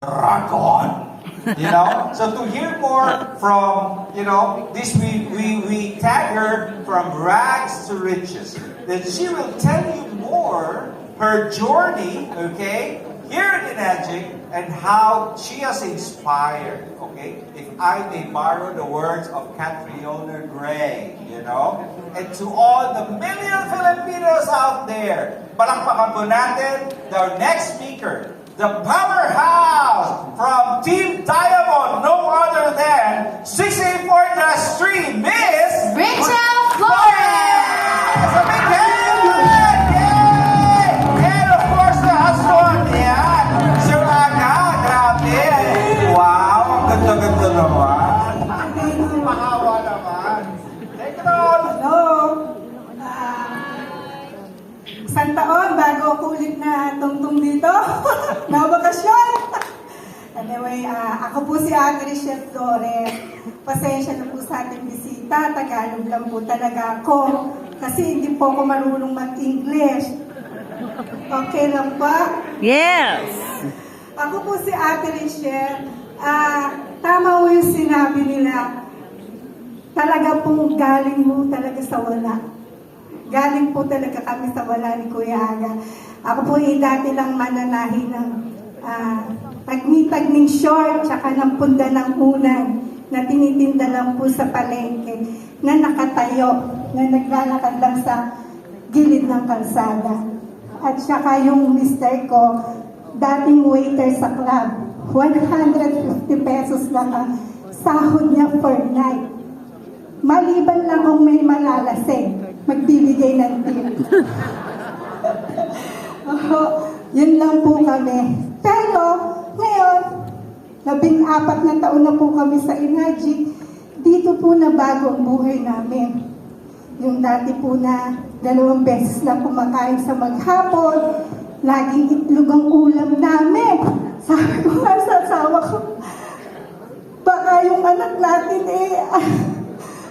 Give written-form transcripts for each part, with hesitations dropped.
Dragon. So to hear more from, this we tag her from rags to riches. Then she will tell you more her journey, okay, here in Enagic and how she has inspired, okay? If I may borrow the words of Catriona Gray, and to all the million Filipinos out there, palakpakan po natin the next speaker, the powerhouse from Team Diamond, no other than 684-3, Miss Rachel Flores! So big hand! Yay! And of course, the husband, yan. Sir Aga, grabe. Wow, ang ganda-ganda naman. Mahawa naman. Take it on. Hello! Isang taon bago ako ulit na tungtong dito. Na bakasyon. Anyway, ako po si Rachel Flores. Pasensya na po sa ating bisita. Tagalog lang po talaga ako. Kasi hindi po ako marunong mag-English. Okay lang ba? Yes! Ako po si Ate Rachel. Tama po yung sinabi nila. Talaga pong galing mo talaga sa wala. Galing po talaga kami sa wala ni Kuya Aga. Ako po dati lang mananahi ng tagni-tagning short tsaka ng punda ng unan na tinitinda lang po sa palengke na nakatayo, na naglalakad lang sa gilid ng kalsada. At saka yung mister ko, dating waiter sa club, 150 pesos lang ang sahod niya per night. Maliban lang kung may malalasing, magbibigay ng tip. Yun lang po kami. Pero, ngayon, 14 na taon na po kami sa Enagic, dito po na bago ang buhay namin. Yung dati po na 2 beses lang kumakain sa maghapon, laging itlog ang ulam namin. Sabi ko nga sa asawa ko, baka yung anak natin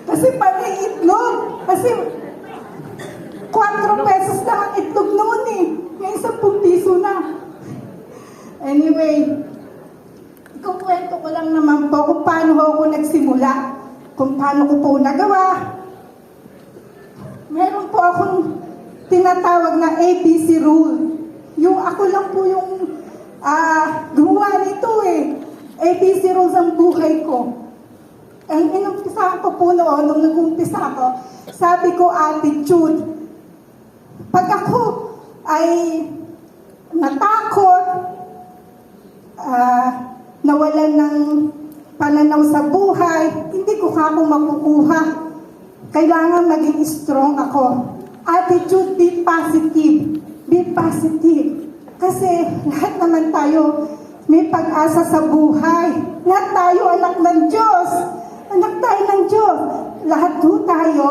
kasi pati itlog. Kasi 4 pesos lang ang itlog noon Ngayon 10 piso na. Anyway, ikukwento ko lang naman po kung paano ako nagsimula. Kung paano ko po nagawa. Meron po akong tinatawag na ABC rule. Yung ako lang po yung gumawa nito ABC rules ang buhay ko. Ang inumpisahan ko po noon, nung nag-umpisa ako, sabi ko attitude. Pag ako ay natakot, nawalan ng pananaw sa buhay, hindi ko ako makukuha. Kailangan maging strong ako. Attitude, be positive. Be positive. Kasi lahat naman tayo may pag-asa sa buhay. Lahat tayo anak ng Diyos. Anak tayo ng Diyos. Lahat ho tayo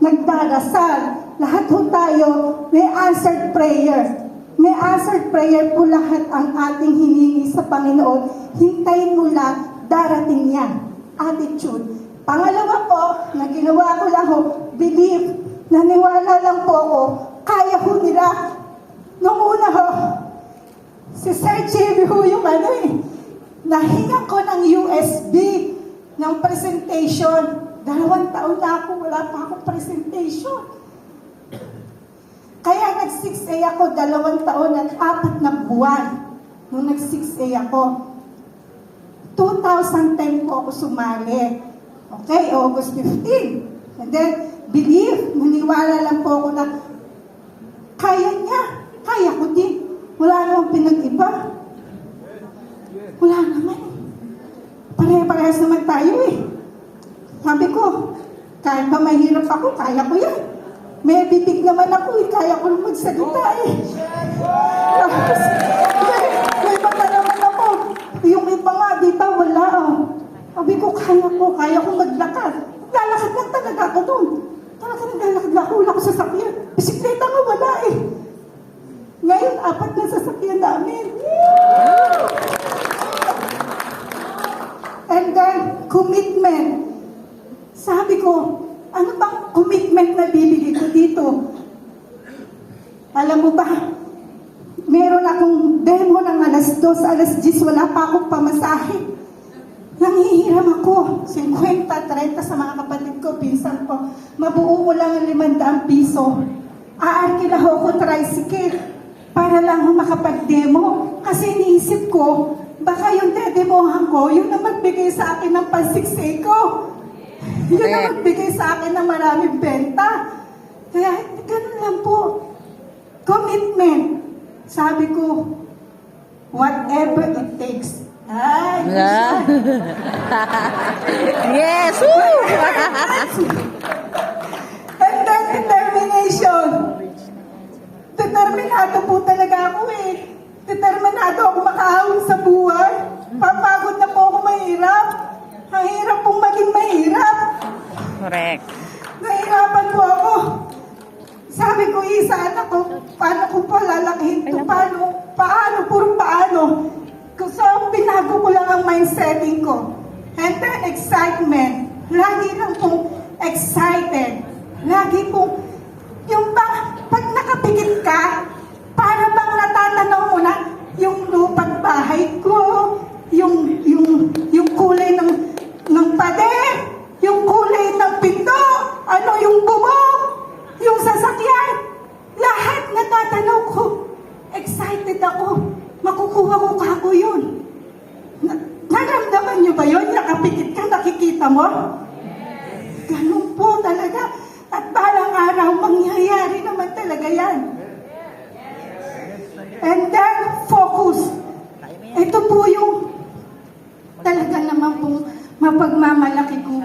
nagdarasal. Lahat ho tayo may answered prayer. May answered prayer po lahat ang ating hiningi sa Panginoon. Hintayin mo lang, darating yan. Attitude. Pangalawa po, na ginawa ko lang believe, naniwala lang po ako, kaya ho nila. Noong una si Sir JB yung nahinga ko ng USB ng presentation. 2 taon na ako, wala pa akong presentation. Kaya nag-6A ako 2 taon at 4 na buwan nung nag-6A ako. 2010 po ako sumali. Okay, August 15. And then, believe, maniwala lang po ako na kaya niya, kaya ko din. Wala namang pinag-iba. Wala naman. Pare-parehas naman tayo Sabi ko, kahit pa mahirap ako, kaya ko yan. May bibig naman ako kaya ko lang magsalita Tapos, may mata naman ako. Yung iba nga, di ba, wala Sabi ko, kaya ko maglakad. Lalakad lang talaga ako doon. Talaga naglalakad ako, wala ko sasakyan. Bisikleta nga wala Ngayon, 4 na sasakyan namin. And then, commitment. Sabi ko, ano bang commitment na bibigay ko dito? Alam mo ba, meron akong demo ng alas 2 alas 10, wala pa akong pamasahe. Nangihiram ako, 50, 30 sa mga kapatid ko, pinsan ko. Mabuo ko lang ang 500 piso. Aarkila ko tricycle para lang ako makapag-demo. Kasi iniisip ko, baka yung dedemohan ko, yun ang magbigay sa akin ng pansiksik ko. Yun ang magbigay sa akin ng maraming benta. Kaya ganun lang po. Commitment. Sabi ko, whatever it takes. Ay, Yes! Woo! and then determination. Determinado po talaga ako eh. Determinado ako makaahon sa buhay. Papagod na po ako mahirap. Ang hirap pong maging mahirap. Correct. Nahirapan po ako. Sabi ko, isa anak ko, paano ko pa lalakihin to? Paano? Puro paano? So, binago ko lang ang mindsetting ko. And then, excitement. Lagi lang pong excited. Lagi pong, yung pag nakapikit ka, para bang natatanaw mo na yung lupang bahay ko, yung kulay ng pader, yung kulay ng pinto, yung bubong, yung sasakyan, lahat natatanaw ko. Excited ako. Makukuha ko kako yun. Naramdaman nyo ba yun? Nakapikit ka, nakikita mo? Ganun po talaga. At balang araw, mangyayari naman talaga yan. And then, focus. Ito po yung talaga naman pong mapagmamalaki ko.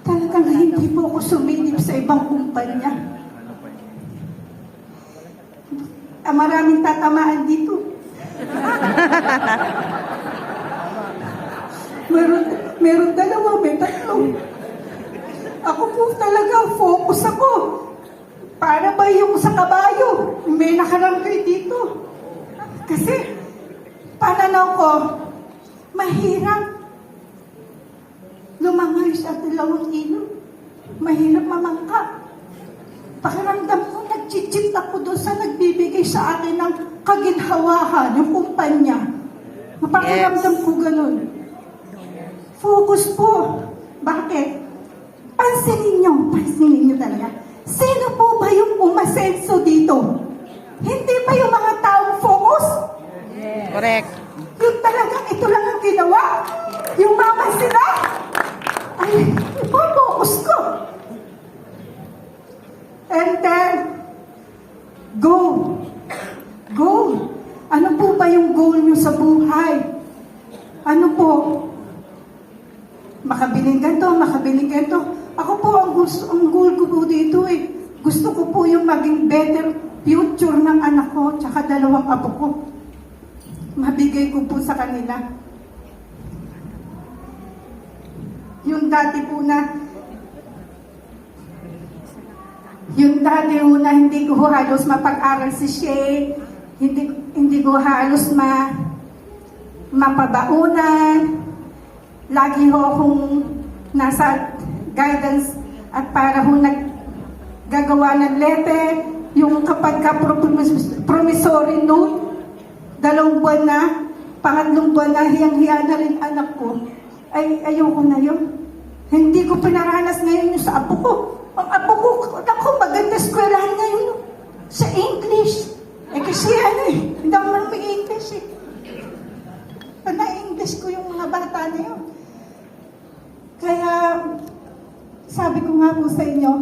Talagang hindi po ako sumilip sa ibang kumpanya. Maraming tatamaan dito. meron dalawa, may tatlo. Ako po talaga, focus ako. Para ba yung sa kabayo, may nakarangkay dito. Kasi, pananaw ko, mahirap lumangoy sa 2 ilog. Mahirap mamangka. Pakiramdam ko, nag-cheat ako doon sa nagbibigay sa akin ng kaginhawahan, yung kumpanya. Pakiramdam ko ganun. Focus po. Bakit? Pansinin nyo talaga. Sino po ba yung umasenso dito? Hindi ba yung mga taong focus? Correct. Yung talagang ito lang ang ginawa? Yung mama sila? Ay, focus ko. And then, goal. Goal. Ano po ba yung goal nyo sa buhay? Ano po? Makabiling ganito. Ako po, ang goal ko po dito eh. Gusto ko po yung maging better future ng anak ko tsaka 2 apo ko. Mabigay ko po sa kanila. Yung dati po na hindi ko halos mapag-aral si Shay, hindi ko halos mapabaunan. Lagi ho akong nasa guidance at para ho naggagawa ng letter, yung kapag promissory note, 2 buwan na, 3 buwan na, hiyang-hiya na rin anak ko. Ay, ayoko na yun. Hindi ko pinaranas ngayon yung sa apo ko. Ang apo ko, ako, maganda eskwelahan ngayon sa English. Kasi hindi ako marunong English eh. Na-English ko yung mga bata na yun. Kaya, sabi ko nga po sa inyo,